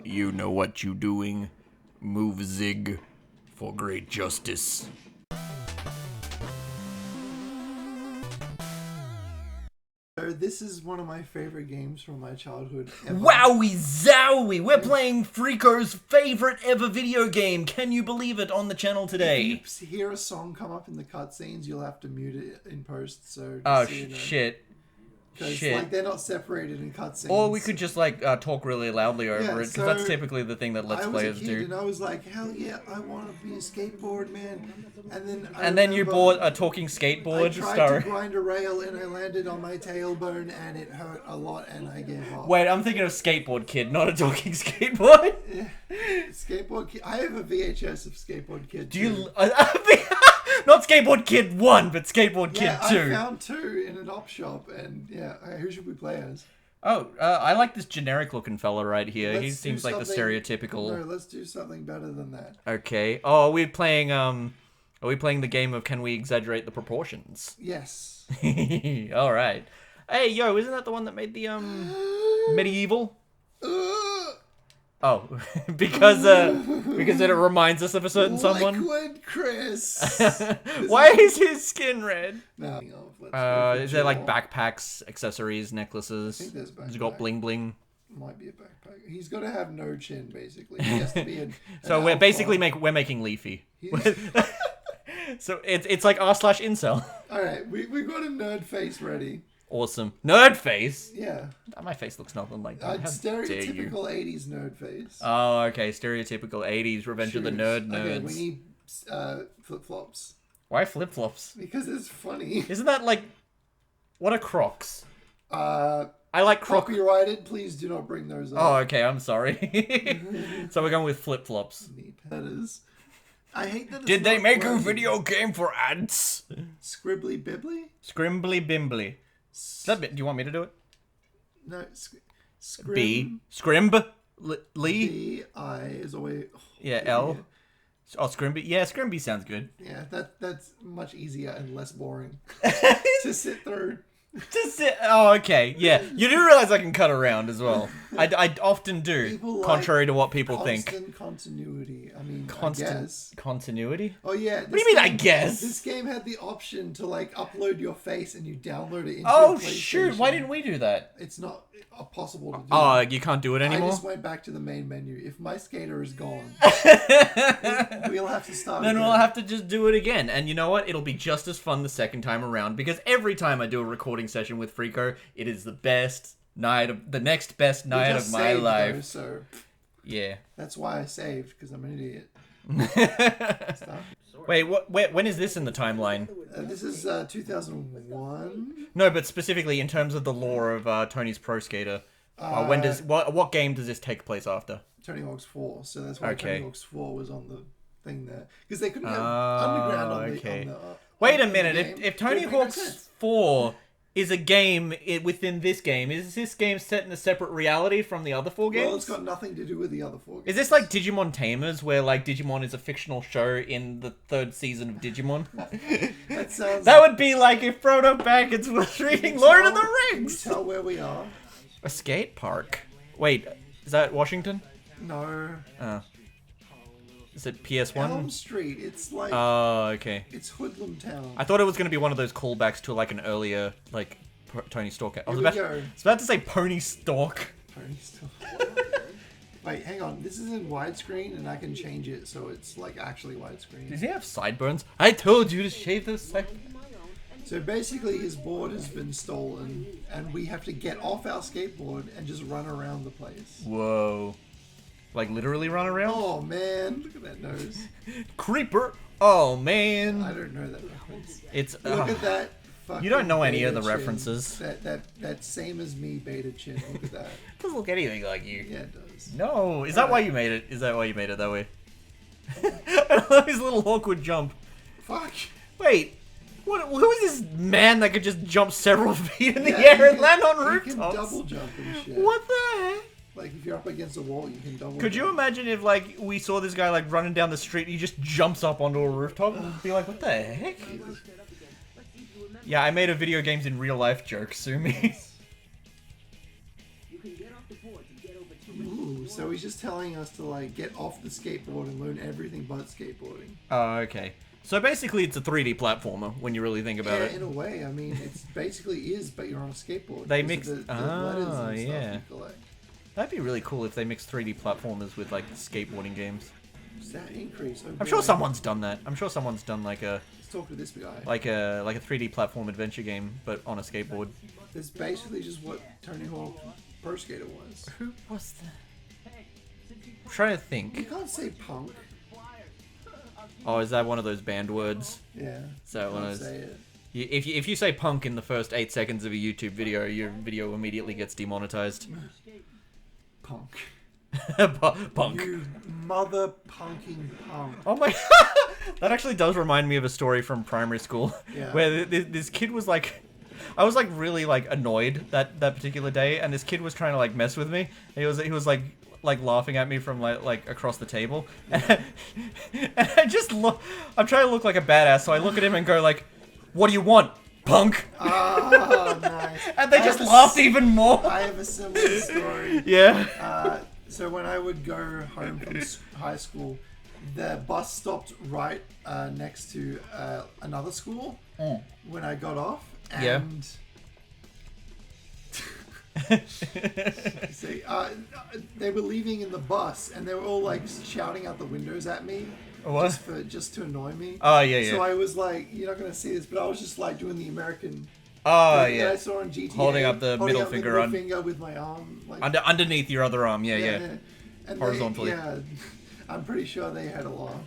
You know what you doing. Move zig for great justice. This is one of my favorite games from my childhood ever. Wowie zowie! We're playing Freako's favorite ever video game. Can you believe it, on the channel today? If you hear a song come up in the cutscenes, you'll have to mute it in post. So Oh, shit. Because like, they're not separated in cutscenes. Or we could just like talk really loudly over it, because so that's typically the thing that Let's Players do. And I was like, hell yeah, I want to be a skateboard man. And then you bought a talking skateboard. I tried to grind a rail and I landed on my tailbone and it hurt a lot and I gave up. Wait, I'm thinking of Skateboard Kid, not a talking skateboard. Yeah. Skateboard Kid. I have a VHS of Skateboard Kid. Do you? Not Skateboard Kid 1, but Skateboard Kid 2. I found 2 in an op shop, and who should we play as? Oh, I like this generic looking fella right here. He seems like the stereotypical. No, let's do something better than that. Okay. Oh, are we playing the game of can we exaggerate the proportions? Yes. All right. Hey, yo, isn't that the one that made the medieval? Oh, because it reminds us of a certain someone. Liquid Chris. Why is his skin red? No. Is there like backpacks, accessories, necklaces? I think there's backpack. He's got bling bling. Might be a backpack. He's got to have no chin, basically. He has to be So we're basically making Leafy. So it's like r/incel. All right, we got a nerd face ready. Awesome. Nerd face? Yeah. My face looks nothing like that. Stereotypical 80s nerd face. Oh, okay. Stereotypical 80s Revenge of the Nerds. Okay, we need flip-flops. Why flip-flops? Because it's funny. Isn't that like... What are Crocs? I like Croc... Copyrighted, please do not bring those up. Oh, okay, I'm sorry. So we're going with flip-flops. That is... I hate that. Did they make a video game for ants? Scribbly Bibbly? Scrimbly Bimbly. Do you want me to do it? No. B. Scrimb. Lee. D-I is always... Yeah, L. Oh, Scrimby. Yeah, Scrimby sounds good. Yeah, that's much easier and less boring to sit through. Oh, okay. Yeah. You do realize I can cut around as well. I often do, contrary to what people think. Constant continuity. I mean, I guess. Continuity? Oh, yeah. What do you mean, I guess? This game had the option to, like, upload your face and you download it into your Oh, PlayStation. shoot. Why didn't we do that? It's not possible to do. Oh, you can't do it anymore? I just went back to the main menu. If my skater is gone, we'll have to start Then again. we'll have to just do it again. And you know what? It'll be just as fun the second time around, because every time I do a recording session with Freako, it is the next best night of my life. Though, so yeah. That's why I saved, because I'm an idiot. Wait, when is this in the timeline? This is 2001. No, but specifically in terms of the lore of Tony's Pro Skater. What game does this take place after? Tony Hawk's 4. So that's why Tony Hawk's 4 was on the thing there, because they couldn't have underground on the. Wait a minute. If Tony Hawk's 4 is a game within this game, is this game set in a separate reality from the other 4 games? Well, it's got nothing to do with the other 4 games. Is this like Digimon Tamers, where like Digimon is a fictional show in the 3rd season of Digimon? That would be like if Frodo Baggins was reading Lord of the Rings! Can you tell where we are? A skate park. Wait, is that Washington? No. Oh. Is it PS1? Elm Street. It's like... Oh, okay. It's Hoodlum Town. I thought it was going to be one of those callbacks to like an earlier, like, Tony Stark. I was about to say Pony Stalk. Pony Stalk. Wait, hang on. This is in widescreen, and I can change it so it's like actually widescreen. Does he have sideburns? I told you to shave those sideburns. So basically, his board has been stolen, and we have to get off our skateboard and just run around the place. Whoa. Like literally run around? Oh man, look at that nose. Creeper. Oh man. I don't know that reference. It's look at that. You don't know any of the references. That same as me beta chin. Look at that. It doesn't look anything like you. Yeah, it does. No. Is that why you made it? Is that why you made it that way? I love his little awkward jump. Fuck. Wait. Who is this man that could just jump several feet in the air and land on rooftops? You can double jump and shit. What the heck? Like, if you're up against a wall, you can double jump. Could you imagine if, like, we saw this guy, like, running down the street and he just jumps up onto a rooftop and be like, what the heck? Yeah, I made a video games in real life joke, sue me. Ooh, So he's just telling us to like get off the skateboard and learn everything but skateboarding. Oh, okay. So basically, it's a 3D platformer when you really think about it. In a way. I mean, it's basically is, but you're on a skateboard. They mix. The letters and stuff Yeah. you collect. That'd be really cool if they mix 3D platformers with like skateboarding games. That increase. I'm sure someone's done that. I'm sure someone's done like a Let's talk to this guy. like a 3D platform adventure game, but on a skateboard. It's basically just what Tony Hawk Pro Skater was. Who was that? I'm trying to You think. can't say punk. Oh, is that one of those banned words? Yeah. So one of those. Say it. If you say punk in the first 8 seconds of a YouTube video, your video immediately gets demonetized. Punk. Punk. You mother punking punk. Oh my! That actually does remind me of a story from primary school, Yeah. where this kid was like, I was like really like annoyed that particular day, and this kid was trying to like mess with me. He was like laughing at me from like across the table, and I just look. I'm trying to look like a badass, so I look at him and go like, "What do you want, punk?" Oh, nice. And they just laughed even more. I have a similar story. Yeah. So when I would go home from high school, the bus stopped right next to another school when I got off. And see, they were leaving in the bus, and they were all like shouting out the windows at me. What? Just to annoy me. Oh yeah. So I was like, you're not gonna see this, but I was just like doing the American. Oh that yeah. I saw on GTA. Holding up the middle finger on. Finger with my arm. Like, Underneath your other arm. Yeah. And Horizontally. I'm pretty sure they had a laugh.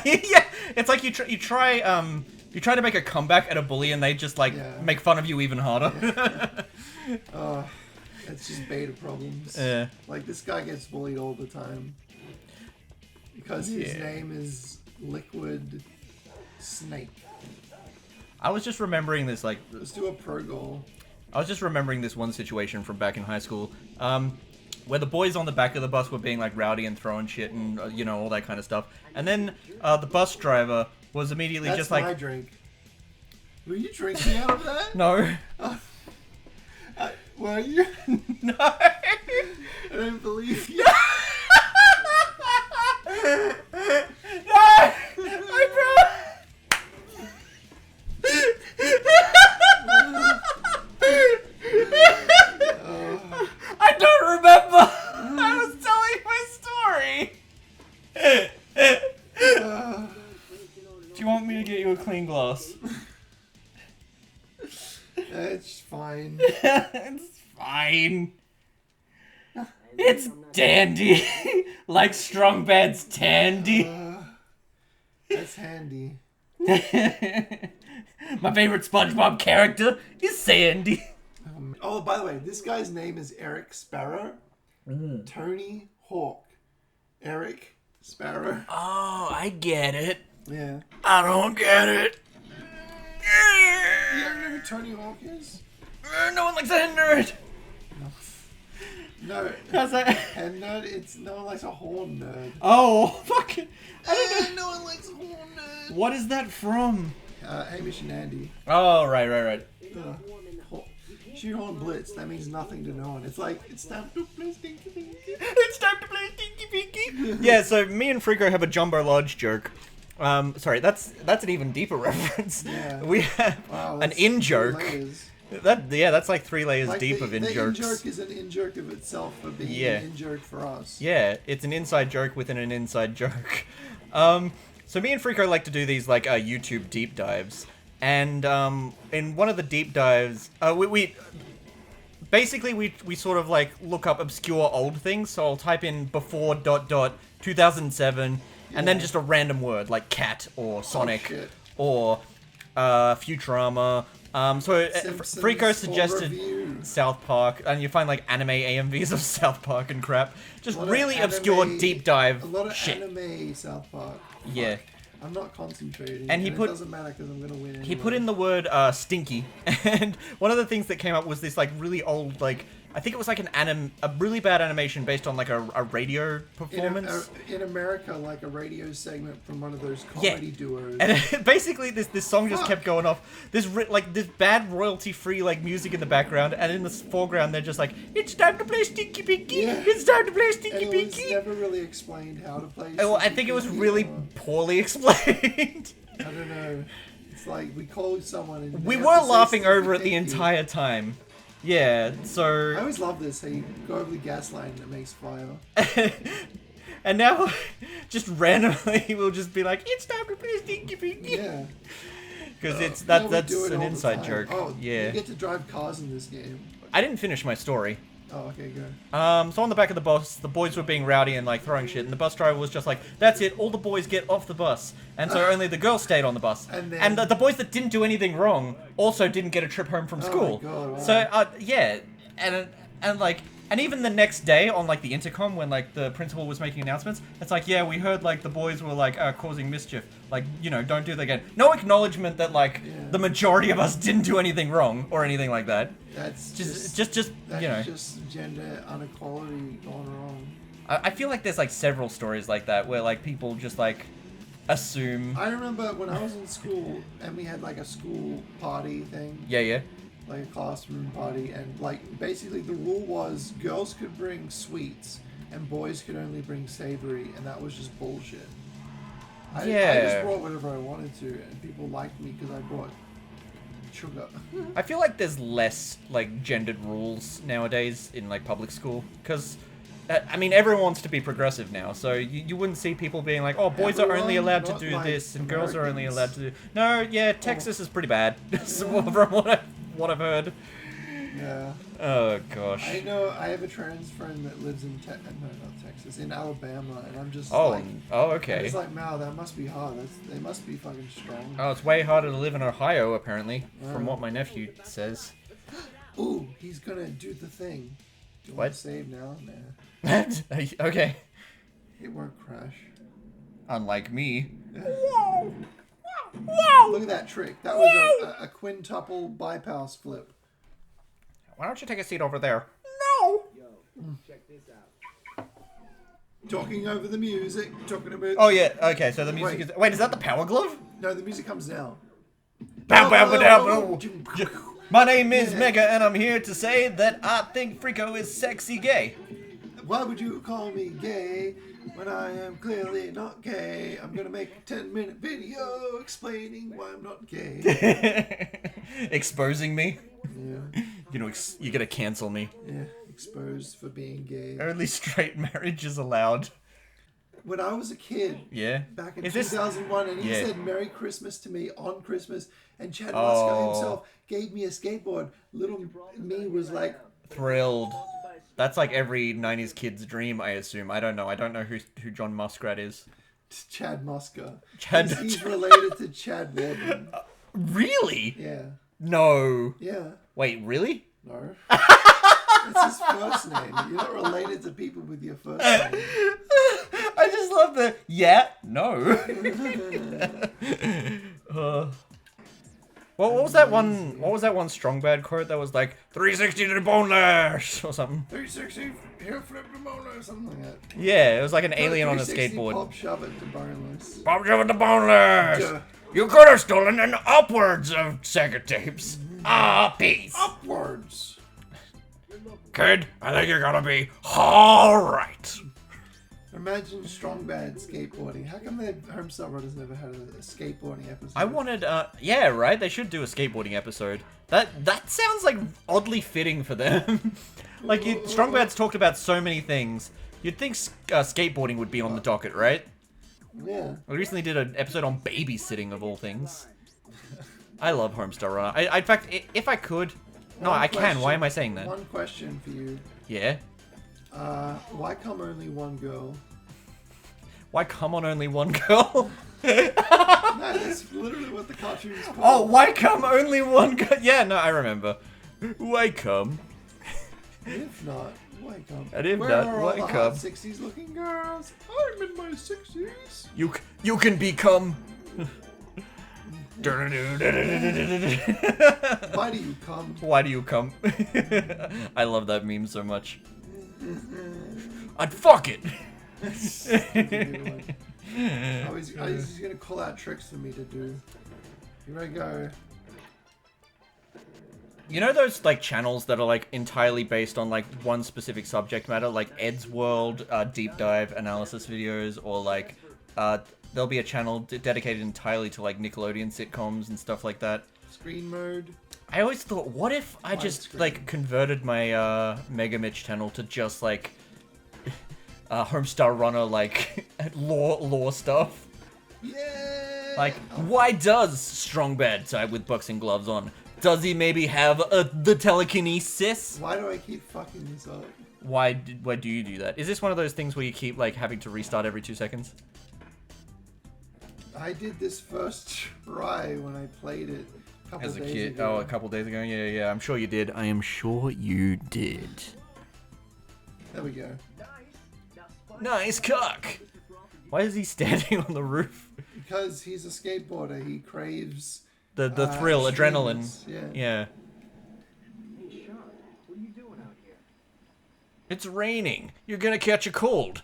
Yeah, it's like you try to make a comeback at a bully, and they just like make fun of you even harder. It's just beta problems. Yeah. Like this guy gets bullied all the time because his name is Liquid Snake. I was just remembering this like. Let's do a pro goal. I was just remembering this one situation from back in high school, where the boys on the back of the bus were being like rowdy and throwing shit and all that kind of stuff, and then the bus driver was immediately That's just like, my drink. Were you drinking out of that? No. Were you? No. I don't believe you. No! I I don't remember. I was telling my story. Do you want me to get you a clean glass? It's fine. It's fine. It's dandy. Like Strong Bad's Tandy. That's handy. My favorite SpongeBob character is Sandy. Oh, by the way, this guy's name is Eric Sparrow. Tony Hawk. Eric Sparrow. Oh, I get it. Yeah. I don't get it. You don't know who Tony Hawk is? No one likes a nerd. No. How's that? And nerd, it's no one likes a horn nerd. Oh, fuck it. I don't know. No one likes a horn nerd. What is that from? Hamish and Andy. Oh, right. Shoehorn Blitz. That means nothing to no one. It's like, it's time to play Stinky Pinky. It's time to play Stinky Pinky. Yeah, so me and Freako have a Jumbo Lodge joke. Sorry, that's an even deeper reference. Yeah. We have an in joke. That's like 3 layers like deep of in jokes. The in joke is an in joke of itself for being an in joke for us. Yeah, it's an inside joke within an inside joke. So me and Freako like to do these like YouTube deep dives, and in one of the deep dives, we sort of like look up obscure old things. So I'll type in before ... 2007, and then just a random word like cat or Sonic or Futurama. So Freako suggested South Park, and you find like anime AMVs of South Park and crap. Just really obscure deep dive A lot of shit. anime South Park. Yeah. I'm not concentrating. And it doesn't matter because I'm gonna win anyway. He put in the word stinky, and one of the things that came up was this like really old like I think it was like a really bad animation based on like a radio performance. In America, like a radio segment from one of those comedy duos. And basically this song just kept going off. This bad royalty-free like music in the background, and in the foreground they're just like, it's time to play Stinky Pinky. Yeah. It's time to play Stinky Pinky. It was never really explained how to play. Well, I think it was really poorly explained. I don't know. It's like we called someone and we were laughing over it the entire time. Yeah, so... I always love this, how you go over the gas line and it makes fire. And now, just randomly, we'll just be like, it's time to play Stinky Pinky. Yeah. Because that's an inside joke. Oh, yeah. You get to drive cars in this game. I didn't finish my story. Oh, okay, go. So on the back of the bus, the boys were being rowdy and like throwing shit, and the bus driver was just like, "That's it, all the boys get off the bus," and so only the girls stayed on the bus. And the boys that didn't do anything wrong also didn't get a trip home from school. Oh my God, wow. So yeah, and even the next day on like the intercom when like the principal was making announcements, it's like, yeah, we heard like the boys were like causing mischief, like, you know, don't do that again. No acknowledgement that like the majority of us didn't do anything wrong or anything like that. That's just you know, just gender inequality going wrong. I feel like there's like several stories like that where like people just like assume. I remember when I was in school and we had like a school party thing. Yeah. Like a classroom party, and like basically the rule was girls could bring sweets and boys could only bring savory, and that was just bullshit. I just brought whatever I wanted to, and people liked me because I brought sugar. I feel like there's less like gendered rules nowadays in like public school, because I mean everyone wants to be progressive now, so you wouldn't see people being like, oh, boys are only allowed to do like this and Americans. girls are only allowed to do. No, yeah, Texas is pretty bad from what I've heard. Yeah. Oh gosh. I know. I have a trans friend that lives in not Texas, in Alabama, and I'm just oh okay. I'm just like, wow, that must be hard. They must be fucking strong. Oh, it's way harder to live in Ohio apparently, from what my nephew says. Ooh, he's gonna do the thing. Do you What? want to save now? Nah. Okay. It won't crash. Unlike me. Whoa! Whoa! Look at that trick. That was a quintuple bypass flip. Why don't you take a seat over there? No! Yo, check this out. Talking over the music, talking about... Oh, yeah, okay, so the music is... Wait, is that the Power Glove? No, the music comes down. My name is Mega, and I'm here to say that I think Freako is sexy gay. Why would you call me gay when I am clearly not gay? I'm gonna make a 10-minute video explaining why I'm not gay. Exposing me? Yeah. You're gonna cancel me. Yeah, exposed for being gay. Only straight marriage is allowed. When I was a kid, back in 2001, and he said Merry Christmas to me on Christmas, and Chad Muska himself gave me a skateboard, little me was like... Thrilled. That's like every 90s kid's dream, I assume. I don't know. I don't know who John Muskrat is. Chad Muska. Chad... He's related to Chad Warden. Really? Yeah. No. Yeah. Wait, really? No. That's his first name. You're not related to people with your first name. I just love the no. What was that one? What was that one strong bad quote that was like 360 to the boneless or something? 360 here flip the boneless, something like that. Yeah, it was like an alien on a skateboard. Pop shove it to boneless. Pop shove it to boneless. You could have stolen an upwards of Sega tapes. Peace. Upwards. Kid, I think you're gonna be alright. Imagine strong bad skateboarding. How come Homestar Brothers never had a skateboarding episode? I wanted, yeah, right? They should do a skateboarding episode. That sounds like oddly fitting for them. Like, Strong Bad's talked about so many things. You'd think skateboarding would be on the docket, right? Yeah. We recently did an episode on babysitting, of all things. I love Homestar Runner. In fact, if I could... No, I can. Why am I saying that? One question for you. Yeah? Why come only one girl? Why come on only one girl? No, that's literally what the cartoon is called. Oh, why come only one girl? Yeah, no, I remember. Why come? If not, why come? And if Where not, are all why the come? hot 60s looking girls? I'm in my 60s. You can become... Why do you come? Why do you come? I love that meme so much. I'd fuck it. He's gonna call out tricks for me to do. Here I go. You know those like channels that are like entirely based on like one specific subject matter, like Ed's World, deep dive analysis videos, or like there'll be a channel dedicated entirely to like Nickelodeon sitcoms and stuff like that. Screen mode. I always thought, what if I just like converted my Mega Mitch channel to just like Homestar Runner like lore stuff? Yeah. Like, why does Strong Bad type with boxing gloves on? Does he maybe have the telekinesis? Why do I keep fucking this up? Why do you do that? Is this one of those things where you keep like having to restart every 2 seconds? I did this first try when I played it a couple As a days kid? ago. Oh, a couple days ago? Yeah, I'm sure you did. I am sure you did. There we go. Nice cock! Why is he standing on the roof? Because he's a skateboarder, he craves The thrill, adrenaline. extremes. Yeah. Hey, Sean, what are you doing out here? It's raining. You're gonna catch a cold.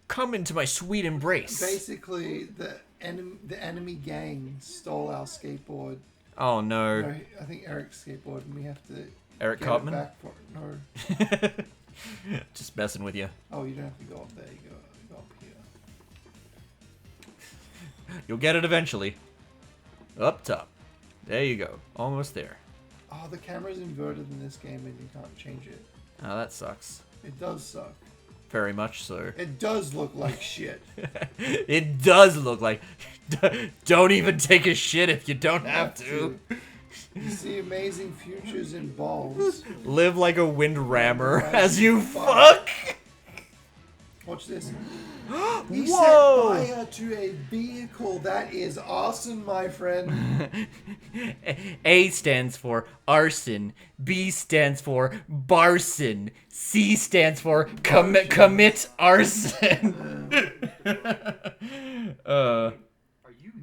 Come into my sweet embrace. Basically, the enemy gang stole our skateboard. Oh no. No, I think Eric's skateboard, and we have to Eric get Cartman? it back for no. Just messing with you. Oh, you don't have to go up there. You go up here. You'll get it eventually. Up top. There you go. Almost there. Oh, the camera's inverted in this game, and you can't change it. Oh, that sucks. It does suck. Very much so. It does look like shit. It does look like... Don't even take a shit if you don't have to. You see amazing futures in balls. Live like a wind rammer as you fuck. Watch this. He Whoa! set fire to a vehicle. That is awesome, my friend. A stands for arson. B stands for barson. C stands for commit arson.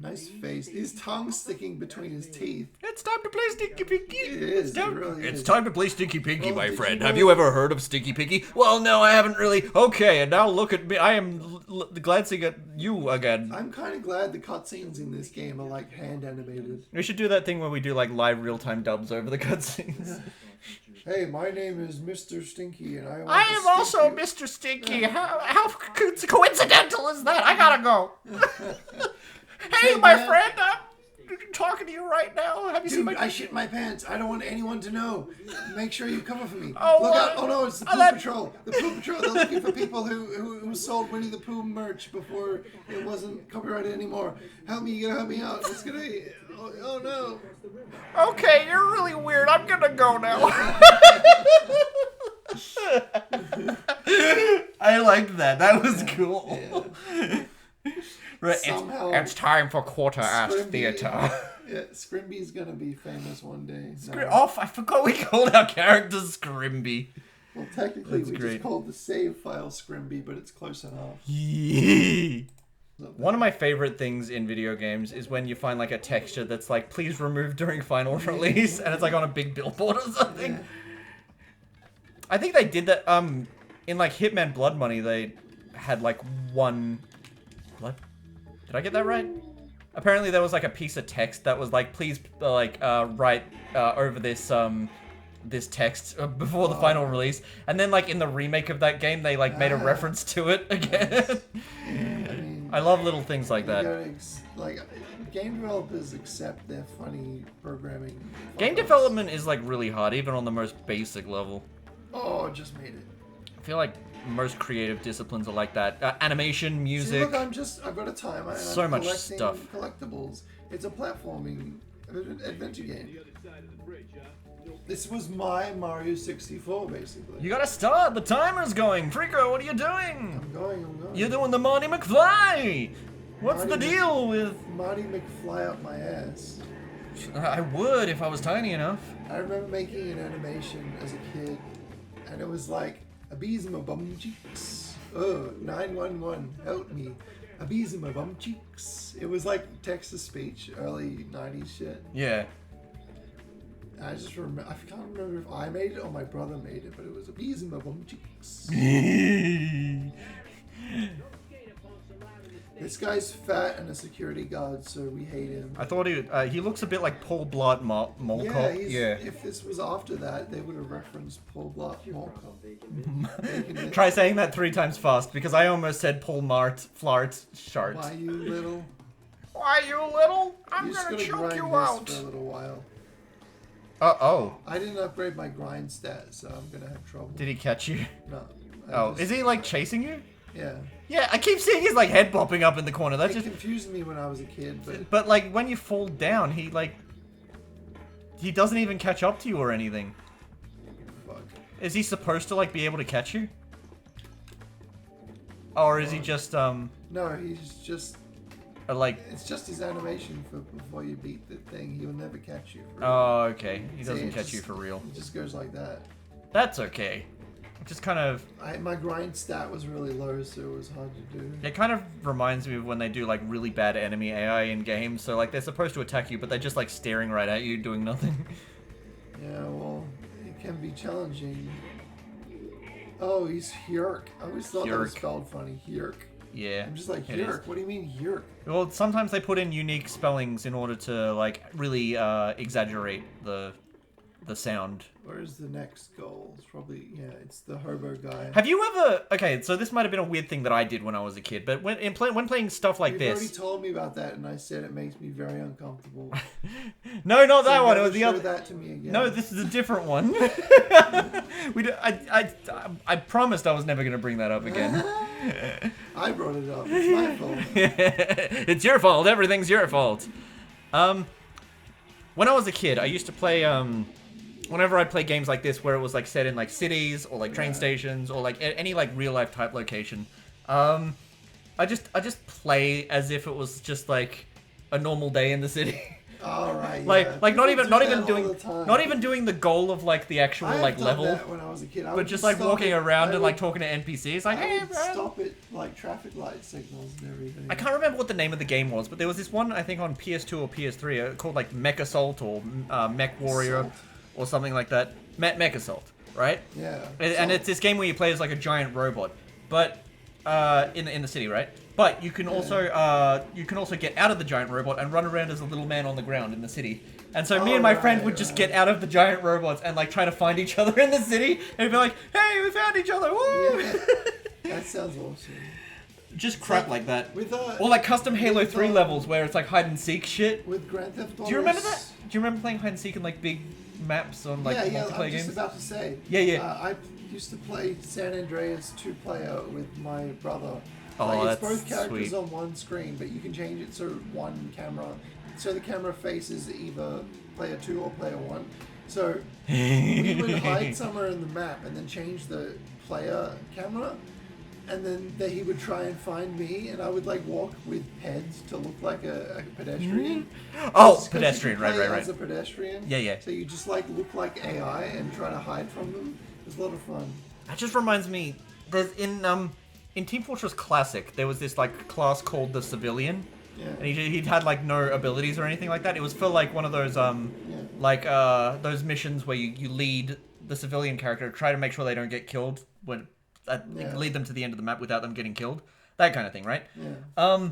Nice face. His tongue sticking between his teeth. It's time to play Stinky Pinky. It is. It really It's is. time to play Stinky Pinky, Well, my did friend. you Have know- you ever heard of Stinky Pinky? Well, no, I haven't really. Okay, and now look at me. I am glancing at you again. I'm kind of glad the cutscenes in this game are like hand animated. We should do that thing where we do like live real-time dubs over the cutscenes. Hey, my name is Mr. Stinky, and I want I to am stink also you. Mr. Stinky. How coincidental is that? I gotta go. Hey, my man. friend, I'm talking to you right now. Have you seen Dude, my... I shit my pants. I don't want anyone to know. Make sure you cover for me. Oh, Look what? out. Oh, no, it's the Oh, Pooh that- Patrol. The Pooh Patrol. They're looking for people who sold Winnie the Pooh merch before it wasn't copyrighted anymore. Help me. You gotta help me out. It's gonna... Oh no. Okay, you're really weird. I'm gonna go now. I liked that. That was cool. Right, Somehow it's time for quarter-ass Scrimby- theater. Yeah, Scrimby's gonna be famous one day. I forgot we called our character Scrimby. Well, technically, That's we great. just called the save file Scrimby, but it's close enough. One of my favorite things in video games is when you find like a texture that's like, please remove during final release, and it's like on a big billboard or something. Yeah. I think they did that, in like Hitman Blood Money, they had like one... Blood? Did I get that right? Apparently there was like a piece of text that was like, please write over this this text before the final release, and then like in the remake of that game they like made a reference to it again. I mean, I love little things like you that. gotta like game developers accept their funny programming. Game fuck-ups. development is like really hard, even on the most basic level. Oh, just made it. I feel like most creative disciplines are like that. Animation, See, music. look, I've got a timer. And So I'm much collecting stuff. Collectibles. It's a platforming adventure game. This was my Mario 64, basically. You gotta start. The timer's going. Freako, what are you doing? I'm going. You're doing the Marty McFly. What's the Marty deal with? Marty McFly up my ass. I would if I was tiny enough. I remember making an animation as a kid, and it was like, a bees in my bum cheeks. Oh, 911, help me. A bees in my bum cheeks. It was like text-to-speech, early 90s shit. Yeah. I just remember, I can't remember if I made it or my brother made it, but it was a bees in my bum cheeks. This guy's fat and a security guard, so we hate him. I thought he looks a bit like Paul Blart Mall Cop. Yeah. If this was after that, they would have referenced Paul Blart Mall Cop. Try saying that 3 times fast, because I almost said Paul Mart Flart Shart. Why you little? Why you little? I'm You're just gonna choke grind you this out. for a little while. Oh. I didn't upgrade my grind stat, so I'm gonna have trouble. Did he catch you? No. Oh, is he like chasing you? Yeah. Yeah, I keep seeing his like head popping up in the corner. That's It just. confused me when I was a kid, But like when you fall down, he doesn't even catch up to you or anything. fuck. Is he supposed to like be able to catch you? Or is he just No, he's just. like? It's just his animation for before you beat the thing. He'll never catch you. For Oh, okay. He See, doesn't it catch just- you for real. It just goes like that. That's okay. Just kind of. My grind stat was really low, so it was hard to do. It kind of reminds me of when they do like really bad enemy AI in games. So like they're supposed to attack you, but they're just like staring right at you, doing nothing. Yeah, well, it can be challenging. Oh, he's Hyurk. I always thought that was Hyurk. spelled funny. Hyurk. Yeah. I'm just like, it is. Hyurk? What do you mean Hyurk? Well, sometimes they put in unique spellings in order to like really exaggerate the sound. Where's the next goal? It's probably, yeah, it's the hobo guy. Have you ever? Okay, so this might have been a weird thing that I did when I was a kid, but when playing stuff like You've this. already told me about that, and I said it makes me very uncomfortable. No, not that So one. It never was the show other. that to me again. No, this is a different one. I promised I was never going to bring that up again. I brought it up. It's my fault. It's your fault. Everything's your fault. When I was a kid, I used to play. Whenever I'd play games like this, where it was like set in like cities or like train stations or like any like real life type location, I just play as if it was just like a normal day in the city. All right. Like yeah. not People even do not that even all doing the time. not even doing the goal of like the actual I have like done level, that when I was a kid. I but would just like stop walking it. around I and like would- talking to NPCs like, I hey, would bro. stop it like traffic light signals and everything. I can't remember what the name of the game was, but there was this one I think on PS2 or PS3 called like Mech Assault or Mech Warrior Assault. or something like that. Mech Assault, right? Yeah. And it's this game where you play as like a giant robot, but in the city, right? But you can also get out of the giant robot and run around as a little man on the ground in the city. And so me and my friend would just get out of the giant robots and like try to find each other in the city and be like, "Hey, we found each other!" Woo! Yeah. That sounds awesome. Just crap like that. With Or like custom Halo with, 3 levels where it's like hide and seek shit. with Grand Theft Auto. Do you remember that? Do you remember playing hide and seek in like big maps on like yeah, multiplayer I'm games? just about to say. Yeah. I used to play San Andreas 2-player with my brother. Oh, It's that's both characters sweet. on one screen, but you can change it so one camera, so the camera faces either player 2 or player 1. So we would hide somewhere in the map and then change the player camera, and then he would try and find me, and I would like walk with heads to look like a pedestrian. Oh, 'Cause pedestrian, you can play right. As a pedestrian. Yeah. So you just like look like AI and try to hide from them. It's a lot of fun. That just reminds me, there's in Team Fortress Classic, there was this like class called the Civilian, Yeah. and he'd had like no abilities or anything like that. It was for like one of those those missions where you lead the civilian character, try to make sure they don't get killed when lead them to the end of the map without them getting killed, that kind of thing, right? Yeah.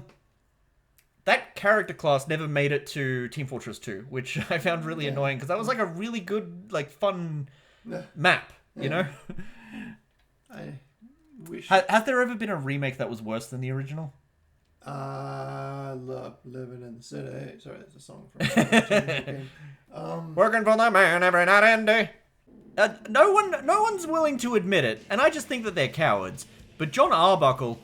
That character class never made it to Team Fortress 2, which I found really annoying because that was like a really good, like fun map, you know? I wish. Has there ever been a remake that was worse than the original? I love living in the city. Sorry, that's a song from. Working for the man every night and day. No one's willing to admit it, and I just think that they're cowards. But John Arbuckle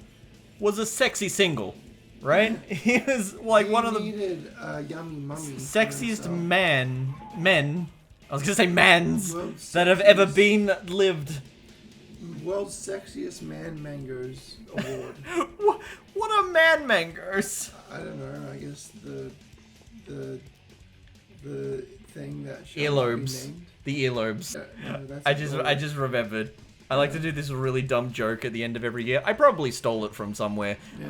was a sexy single, right? He was like one of the needed yummy mummy. sexiest men. I was gonna say mans World's that have ever sexiest- been lived. World's sexiest man mangoes award. What are man mangers? I don't know. I guess the thing that shall not be Earlobes. named. The earlobes. No, that's I just remembered. I like to do this really dumb joke at the end of every year. I probably stole it from somewhere. Yeah.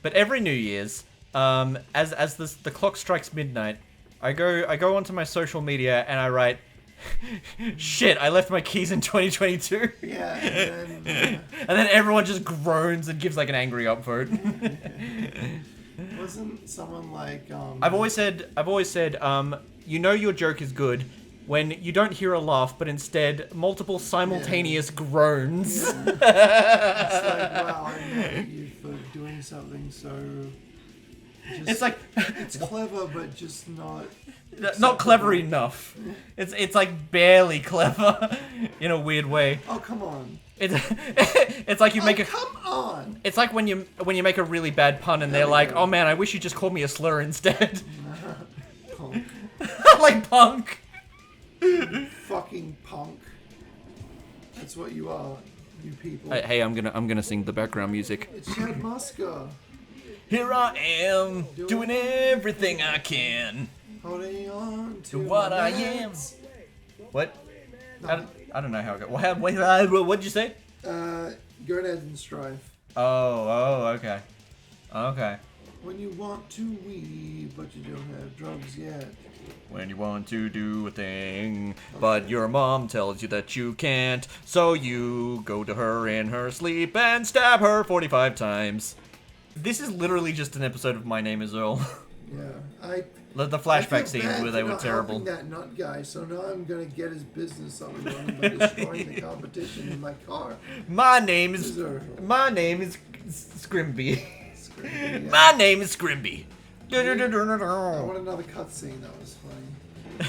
But every New Year's, as the clock strikes midnight, I go onto my social media and I write, shit, I left my keys in 2022. Yeah, and then, and then everyone just groans and gives like an angry upvote. wasn't someone like I've always said, you know your joke is good when you don't hear a laugh, but instead multiple simultaneous groans. Yeah. It's like, wow, I'm mad at you for doing something so. It's like it's clever, but just not. not clever enough. It's like barely clever in a weird way. Oh, come on. It's like you make a. Come on. It's like when you make a really bad pun and they're like, "Oh man, I wish you just called me a slur instead." Punk. Like punk. Fucking punk. That's what you are, you people. Hey, I'm gonna sing the background music. It's Chad Muska. Here I am, doing everything I can. Holding on to What I am. What? I don't know how it goes. What'd you say? Grenade and Strife. Oh, okay. Okay. When you want to weed, but you don't have drugs yet. When you want to do a thing, but your mom tells you that you can't, so you go to her in her sleep and stab her 45 times. This is literally just an episode of My Name is Earl. Yeah, The flashback scenes where they were terrible. That nut guy, so now I'm gonna get his business on the run by destroying the competition in my car. My name is Scrimby. Yeah. My name is Scrimby. I want another cutscene that was funny.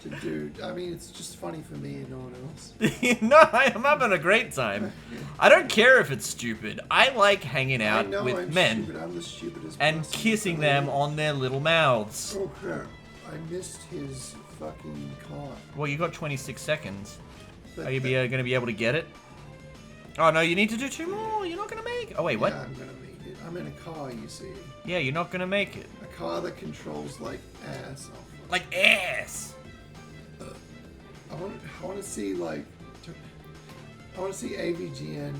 To do. I mean, it's just funny for me and no one else. No, I'm having a great time. I don't care if it's stupid. I like hanging out with I'm men stupid. I'm the stupidest and person kissing them on their little mouths. Oh crap! I missed his fucking car. Well, you got 26 seconds. But Are you going to be able to get it? Oh no, you need to do 2 more. You're not going to make it. Oh wait, what? Yeah, I'm gonna make it. I'm in a car, you see. Yeah, you're not going to make it. A car that controls like ass. Like ass. I want to see like. I want to see AVGN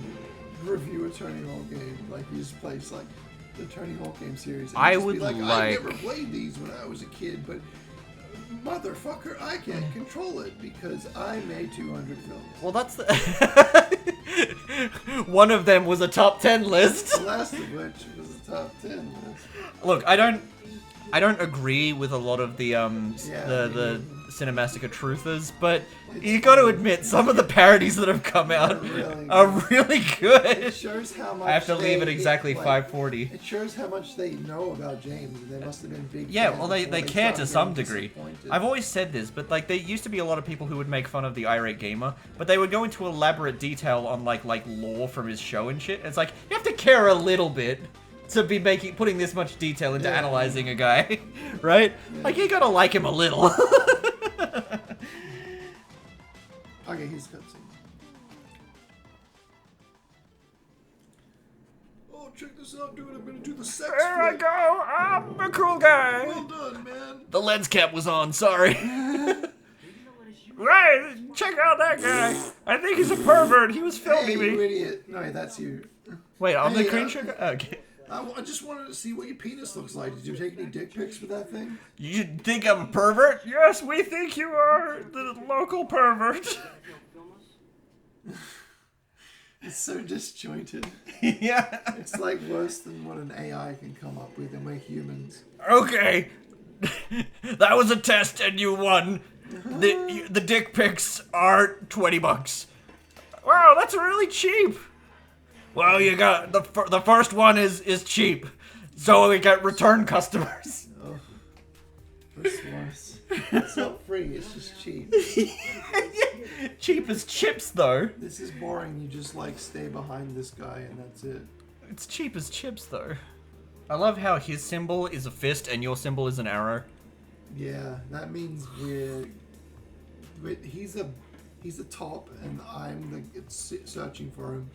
review a Tony Hawk game. Like he just plays like the Tony Hawk game series. And I just would be like, I like- never played these when I was a kid, but motherfucker, I can't control it because I made 200 films. Well, that's the one of them was a top 10 list. The last of which was a top 10 list. Look, I don't agree with a lot of the the Cinemassacre truthers, but you got to admit some of the parodies that have come out are really good. It shows how much I have to leave at they- exactly like, 5:40. It shows how much they know about James. They must have been big. Yeah, fans well, they before care to started some getting degree. disappointed. I've always said this, but like there used to be a lot of people who would make fun of the irate gamer, but they would go into elaborate detail on like lore from his show and shit. It's like you have to care a little bit to be putting this much detail into analyzing a guy, right? Yeah. Like you gotta like him a little. Okay, he's cutscene. Oh, check this out, dude! I'm gonna do the sex. There I flip. go. I'm a cool guy. Well done, man. The lens cap was on. Sorry. Right, check out that guy. I think he's a pervert. He was Hey, filming you me. idiot! No, that's you. Wait, I'm the Hey, green sugar. Okay. I just wanted to see what your penis looks like. Did you take any dick pics with that thing? You think I'm a pervert? Yes, we think you are the local pervert. It's so disjointed. Yeah. It's like worse than what an AI can come up with, and we're humans. Okay. That was a test and you won. The dick pics are $20. Wow, that's really cheap. Well, you got the first one is cheap. So we got return customers. Oh, that's worse. It's not free, it's just cheap. Cheap as chips though. This is boring. You just like stay behind this guy and that's it. It's cheap as chips though. I love how his symbol is a fist and your symbol is an arrow. Yeah, that means he's a top and I'm searching for him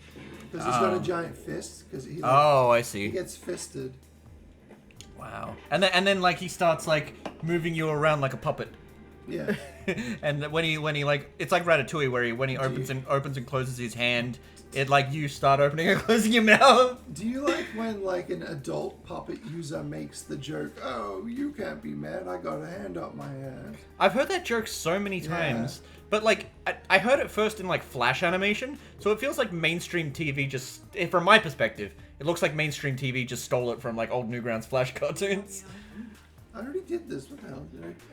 because he's got a giant fist. Because he I see. he gets fisted. Wow. And then like he starts like moving you around like a puppet. Yeah. And when he like it's like Ratatouille where when he opens and closes his hand, it like you start opening and closing your mouth. Do you like when like an adult puppet user makes the joke, "Oh, you can't be mad, I got a hand up my ass"? I've heard that joke so many times, but like I heard it first in like Flash animation, so it feels like mainstream TV just, from my perspective, it looks like mainstream TV just stole it from like old Newgrounds Flash cartoons. I already did this. What the hell?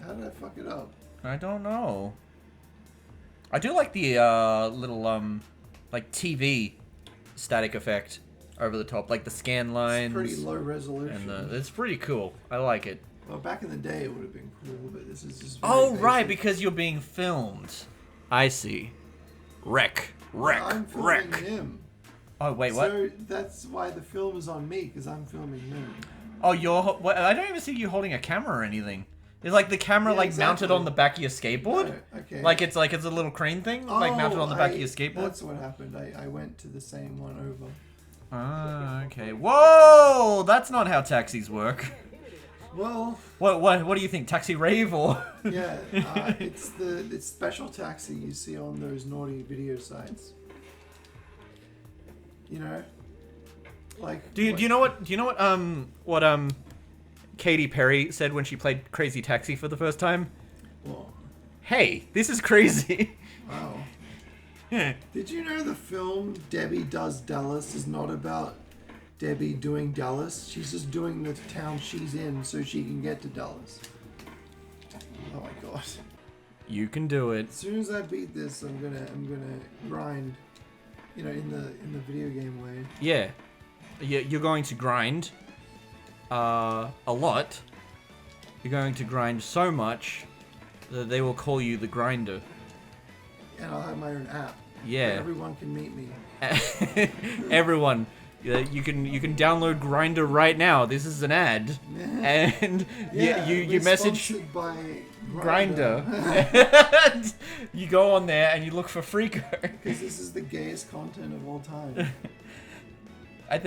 How did I fuck it up? I don't know. I do like the little like TV static effect over the top, like the scan lines. It's pretty low resolution. And it's pretty cool. I like it. Well, back in the day it would have been cool, but this is just Oh, basic. right, because you're being filmed. I see. Wreck. I'm filming him. Oh, wait, what? So that's why the film is on me, because I'm filming him. Oh, I don't even see you holding a camera or anything. Is like the camera mounted on the back of your skateboard? No, okay. Like it's a little crane thing, like mounted on the back of your skateboard? That's what happened. I went to the same one over. Ah, okay. Whoa! That's not how taxis work. Well, What do you think? Taxi rave or? yeah, it's special taxi you see on those naughty video sites. You know, like. Do you know what Katy Perry said when she played Crazy Taxi for the first time? Well, Hey, this is crazy. wow. Did you know the film Debbie Does Dallas is not about Debbie doing Dallas? She's just doing the town she's in so she can get to Dallas. Oh my god. You can do it. As soon as I beat this, I'm gonna grind. You know, in the video game way. Yeah. You're going to grind a lot. You're going to grind so much that they will call you the grinder. And I'll have my own app. Yeah. Where everyone can meet me. Everyone, you can download Grinder right now. This is an ad, and you message Sponsored by Grinder. And you go on there and you look for Freako. Because this is the gayest content of all time. I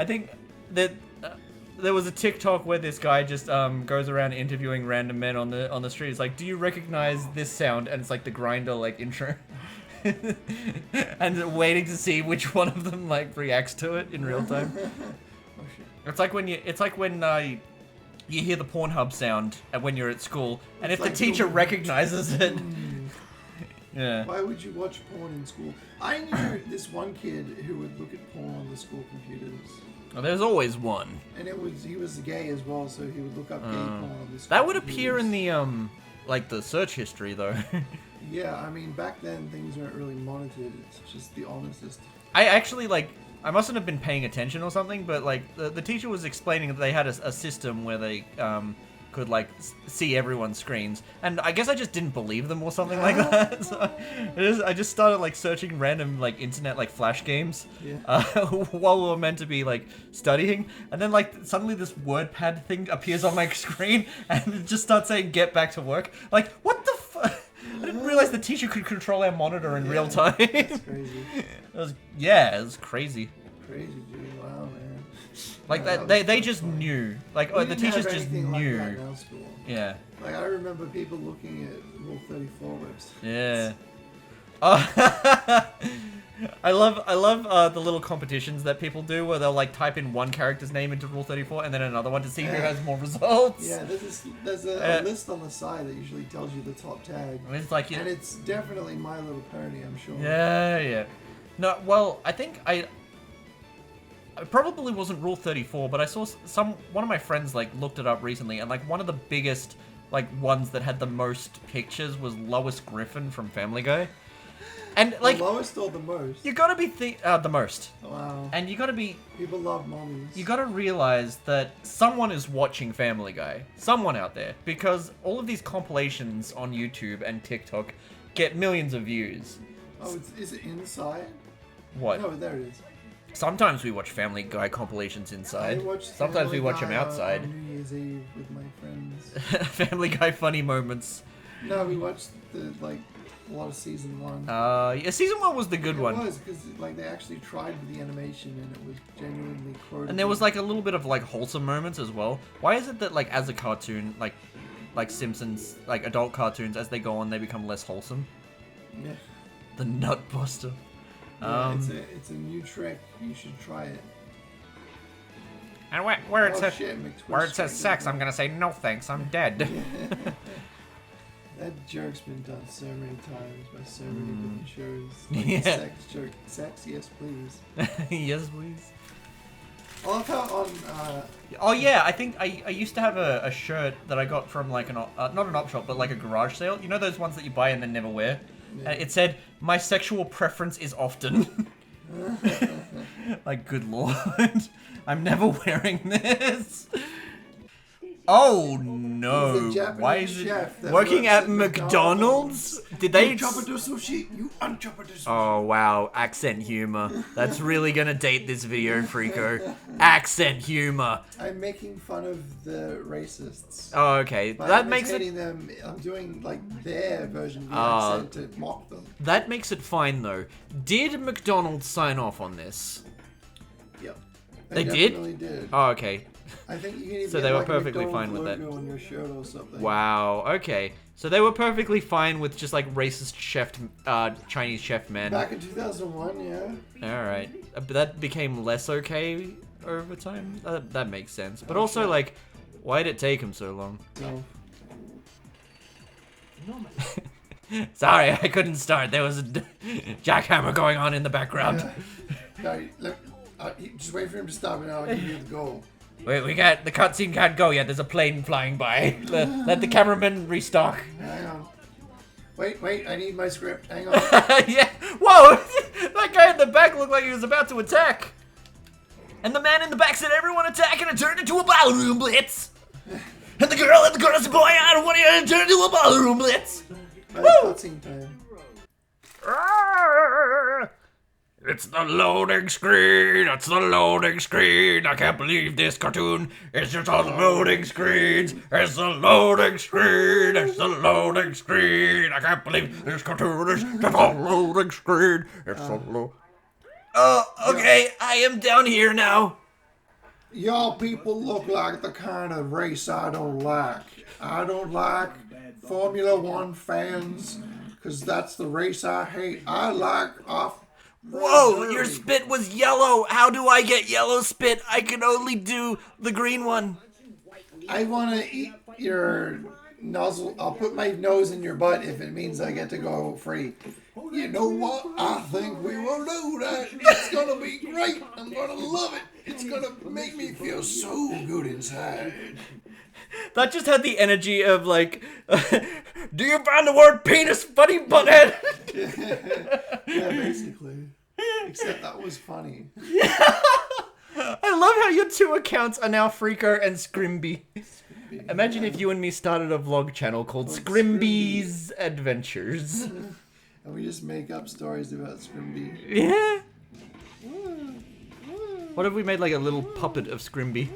think that there was a TikTok where this guy just goes around interviewing random men on the street. It's like, do you recognize this sound? And it's like the Grinder like intro, and waiting to see which one of them like reacts to it in real time. Oh shit. It's like when you hear the Pornhub sound when you're at school, and It's if the like teacher doing- recognizes it, yeah. Why would you watch porn in school? I knew this one kid who would look at porn on the school computers. Well, there's always one. And he was gay as well, so he would look up gay porn on the school That would appear in computers. the like the search history though. Yeah, I mean, back then things weren't really monitored. It's just the honestest. I actually I mustn't have been paying attention or something, but like the teacher was explaining that they had a system where they could like see everyone's screens, and I guess I just didn't believe them or something like that. So I just started like searching random like internet like flash games while we were meant to be like studying, and then like suddenly this WordPad thing appears on my screen and it just starts saying "Get back to work." Like what the fuck? I didn't realize the teacher could control our monitor in real time. That's crazy. It was crazy. Crazy, dude. Wow, man. Like Yeah, that, was they so just fun. knew. Like We the didn't teachers have just anything like knew. that in our school. Yeah, Like, I remember people looking at Rule 34 websites. yeah. Oh, I love the little competitions that people do where they'll like type in one character's name into Rule 34 and then another one to see who has more results. Yeah, there's a list on the side that usually tells you the top tag. I mean, it's like And it's definitely My Little Pony, I'm sure. yeah. No, well, I think I probably wasn't Rule 34, but I saw one of my friends like looked it up recently, and like one of the biggest like ones that had the most pictures was Lois Griffin from Family Guy, and like The lowest or the most? you gotta be the most, Wow. and you gotta be People love mommies. you gotta realize that someone is watching Family Guy, someone out there, because all of these compilations on YouTube and TikTok get millions of views. Oh, is it inside? What? No, there it is. Sometimes we watch Family Guy compilations inside. I watched Sometimes we Family watch Guy them outside. on New Year's Eve with my friends. Family Guy funny moments. No, we watched a lot of season 1. Yeah, season 1 was the good It one. was, because they actually tried with the animation and it was genuinely quotable. And there was like a little bit of like wholesome moments as well. Why is it that like as a cartoon, like Simpsons, like adult cartoons, as they go on, they become less wholesome? Yeah. The Nutbuster. Yeah, it's a new trick. You should try it. And where it says shit, where it says sex, I'm gonna say no thanks. I'm dead. That joke's been done so many times by so many different shows. Like Yeah. Sex joke. Sex, yes please. Yes, please. I love how on Oh yeah, I think I used to have a shirt that I got from like not an op shop, but like a garage sale. You know those ones that you buy and then never wear? Yeah. It said, "My sexual preference is often." Like, good lord, I'm never wearing this. Oh no! He's a Japanese Why is chef it that working works at at McDonald's? Did they? You sushi, you unchopper sushi. Oh wow, accent humor. That's really gonna date this video, Freako. Accent humor. I'm making fun of the racists. Oh, okay. By That makes it. imitating them, I'm doing like their version of the accent to mock them. That makes it fine though. Did McDonald's sign off on this? Yep. They did? definitely did. Oh, okay. I think you can even So get they were like a perfectly McDonald's fine with that. logo on your shirt or something. Wow. Okay. So they were perfectly fine with just like racist chef, Chinese chef men. Back in 2001, yeah. All right. But that became less okay over time. That makes sense. But also, like, why did it take him so long? So, Sorry, I couldn't start. There was a jackhammer going on in the background. no, look, just wait for him to stop and I'll give you the goal. Wait, the cutscene can't go yet. There's a plane flying by. Let the cameraman restock. Hang on. Wait, I need my script. Hang on. Yeah. Whoa! That guy in the back looked like he was about to attack. And the man in the back said, "Everyone attack," and it turned into a ballroom blitz. And the girl said, "Boy, I don't want you to turn into a ballroom blitz." Cutscene time. It's the loading screen. It's the loading screen. I can't believe this cartoon is just on loading screens. It's the loading screen. It's the loading screen. I can't believe this cartoon is just on loading screen. It's the loading. Oh, okay. I am down here now. Y'all people look like the kind of race I don't like. I don't like Formula One fans, because that's the race I hate. I like off. Whoa, your spit was yellow. How do I get yellow spit? I can only do the green one. I want to eat your nozzle. I'll put my nose in your butt if it means I get to go free. You know what? I think we will do that. It's going to be great. I'm going to love it. It's going to make me feel so good inside. That just had the energy of like, do you find the word penis funny, butthead? Yeah, basically. Except that was funny. I love how your two accounts are now Freako and Scrimby. Imagine if you and me started a vlog channel called Scrimby's Adventures. And we just make up stories about Scrimby. Yeah. What if we made like a little puppet of Scrimby?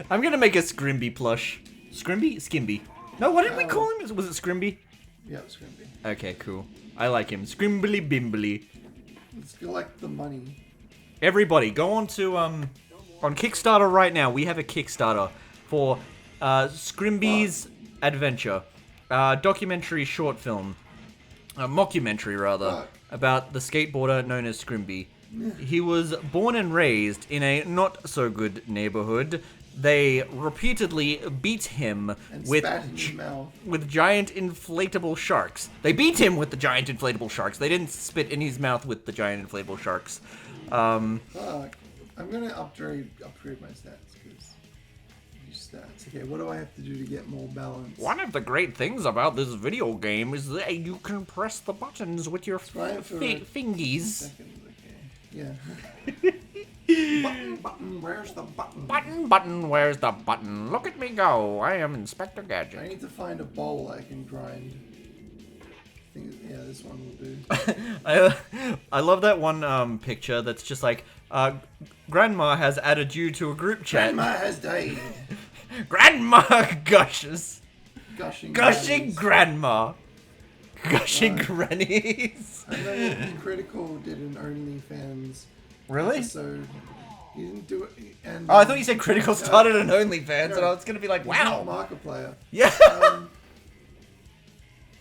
I'm gonna make a Scrimby plush. Scrimby? Skimby. No, what did we call him? Was it Scrimby? Yep, Scrimby. Okay, cool. I like him. Scrimbly Bimbly. Let's collect the money. Everybody, go on to on Kickstarter right now. We have a Kickstarter for Scrimby's Adventure, documentary short film, mockumentary rather, about the skateboarder known as Scrimby. He was born and raised in a not so good neighborhood. They repeatedly beat him with giant inflatable sharks. They beat him with the giant inflatable sharks. They didn't spit in his mouth with the giant inflatable sharks. I'm gonna upgrade my stats because stats. Okay, what do I have to do to get more balance? One of the great things about this video game is that you can press the buttons with your fingies. Seconds, okay. Yeah. Button, where's the button? Button, where's the button? Look at me go. I am Inspector Gadget. I need to find a bowl I can grind. Yeah, this one will do. I love that one picture that's just like, Grandma has added you to a group chat. Grandma has died. Grandma gushes. Gushing Grandma. Gushing grannies. I know Critical did an OnlyFans episode. He didn't do it. And, I thought you said Critical started an OnlyFans, and I was gonna be like, wow. He's not a Markiplier. Yeah.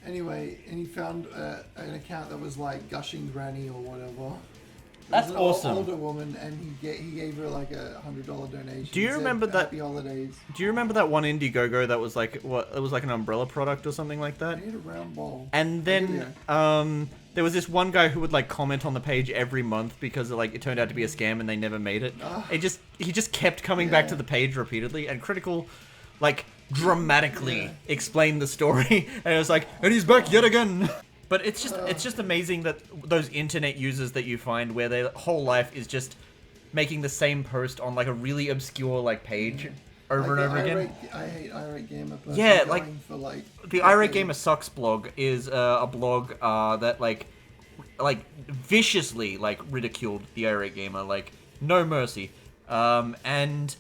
Anyway, and he found an account that was like Gushing Granny or whatever. That's an awesome. Older woman, and he gave her like a $100 donation. Do you remember that? Happy holidays. Do you remember that one Indiegogo that was like what? It was like an umbrella product or something like that. I need a round ball. And then there was this one guy who would like comment on the page every month because like it turned out to be a scam and they never made it. He just kept coming back to the page repeatedly, and Critical like dramatically explained the story, and it was like, and he's back yet again. But it's just amazing that those internet users that you find where their whole life is just making the same post on like a really obscure like page over and over again. I hate Irate Gamer. Yeah, like for, like the Irate Gamer Sucks blog is a blog that like viciously like ridiculed the Irate Gamer, like no mercy, and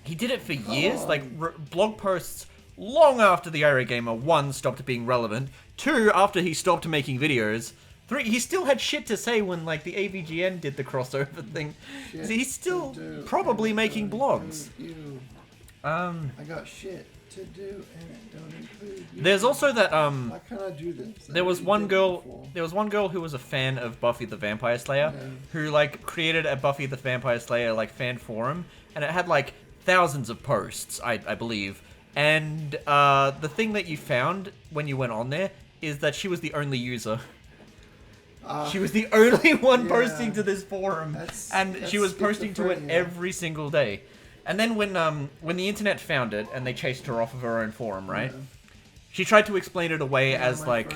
he did it for years, like blog posts long after the Irate Gamer 1 stopped being relevant, 2 after he stopped making videos, 3 he still had shit to say when like the AVGN did the crossover thing. So he's still probably making blogs. I got shit to do and it don't include you. There's also that Why can't I do this? there was one girl who was a fan of Buffy the Vampire Slayer who like created a Buffy the Vampire Slayer like fan forum, and it had like thousands of posts, I believe. And the thing that you found when you went on there is that she was the only user. She was the only one posting to this forum, and she was posting to it every single day. And then when the internet found it and they chased her off of her own forum, right? She tried to explain it away as like,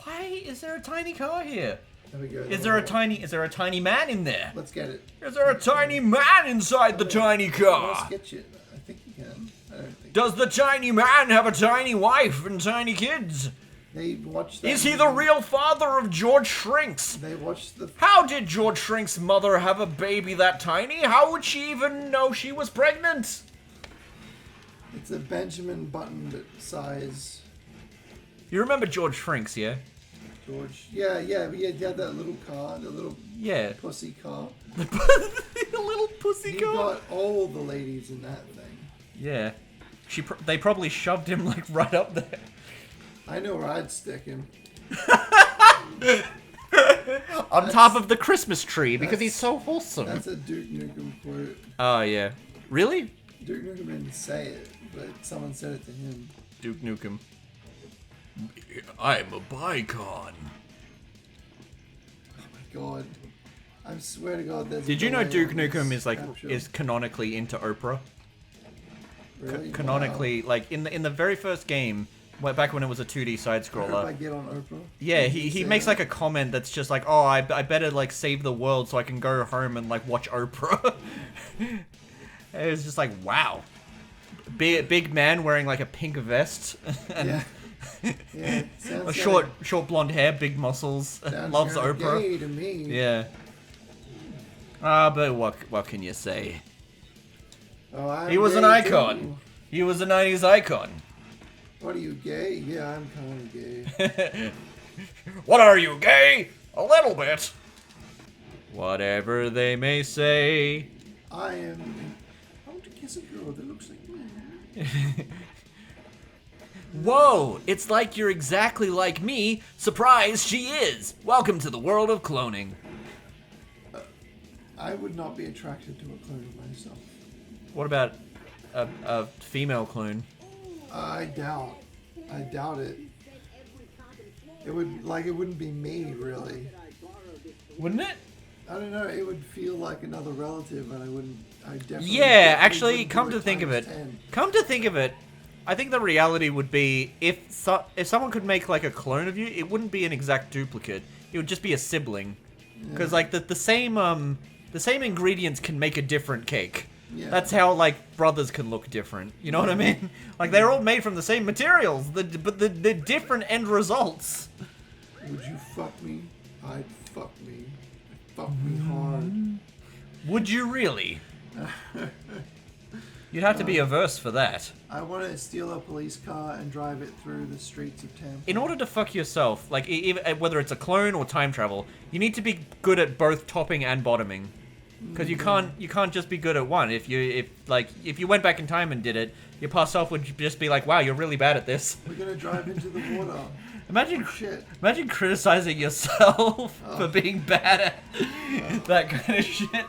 why is there a tiny car here? There we go. Is there a tiny man in there? Let's get it. Is there a tiny man inside the tiny car? Let's get you. I think you can. I don't think. Does the tiny man have a tiny wife and tiny kids? They watched that. Is he the real father of George Shrinks? They watched the. How did George Shrink's mother have a baby that tiny? How would she even know she was pregnant? It's a Benjamin Button size. You remember George Shrinks, yeah? George. Yeah. He had that little car, the little pussy car. The little pussy He car. got all the ladies in that thing. Yeah. They probably shoved him like right up there. I know where I'd stick him. On top of the Christmas tree because he's so wholesome. That's a Duke Nukem quote. Oh, yeah. Really? Duke Nukem didn't say it, but someone said it to him. Duke Nukem. I'm a bicon. Oh my god. I swear to god there's Did you know Duke Nukem is canonically into Oprah? Really? Canonically, like in the very first game, back when it was a 2D side I hope scroller. I get on Oprah. Yeah, he makes like a comment that's just like, oh, I better like save the world so I can go home and like watch Oprah. It was just like, wow. Big man wearing like a pink vest and a short blonde hair, big muscles, loves Oprah. Gay to me. Yeah. But what can you say? Oh, He was an icon. Too. He was a 90s icon. What are you, gay? Yeah, I'm kind of gay. What are you, gay? A little bit. Whatever they may say. I want to kiss a girl that looks like me. Whoa, it's like you're exactly like me. Surprise, she is. Welcome to the world of cloning. I would not be attracted to a clone of myself. What about a female clone? I doubt it. It wouldn't be me, really. Wouldn't it? I don't know, it would feel like another relative, and I definitely... Yeah, actually, wouldn't come do to think of it, 10. I think the reality would be if someone could make like a clone of you, it wouldn't be an exact duplicate. It would just be a sibling, because like the same ingredients can make a different cake. Yeah. That's how like brothers can look different. You know what I mean? Like they're all made from the same materials, but the different end results. Would you fuck me? I'd fuck me. Fuck me hard. Would you really? You'd have to be averse for that. I want to steal a police car and drive it through the streets of Tampa. In order to fuck yourself, like whether it's a clone or time travel, you need to be good at both topping and bottoming. Because you can't just be good at one. If you went back in time and did it, your past self would just be like, wow, you're really bad at this. We're gonna drive into the water. Imagine, Oh, shit. imagine criticizing yourself for being bad at that kind of shit.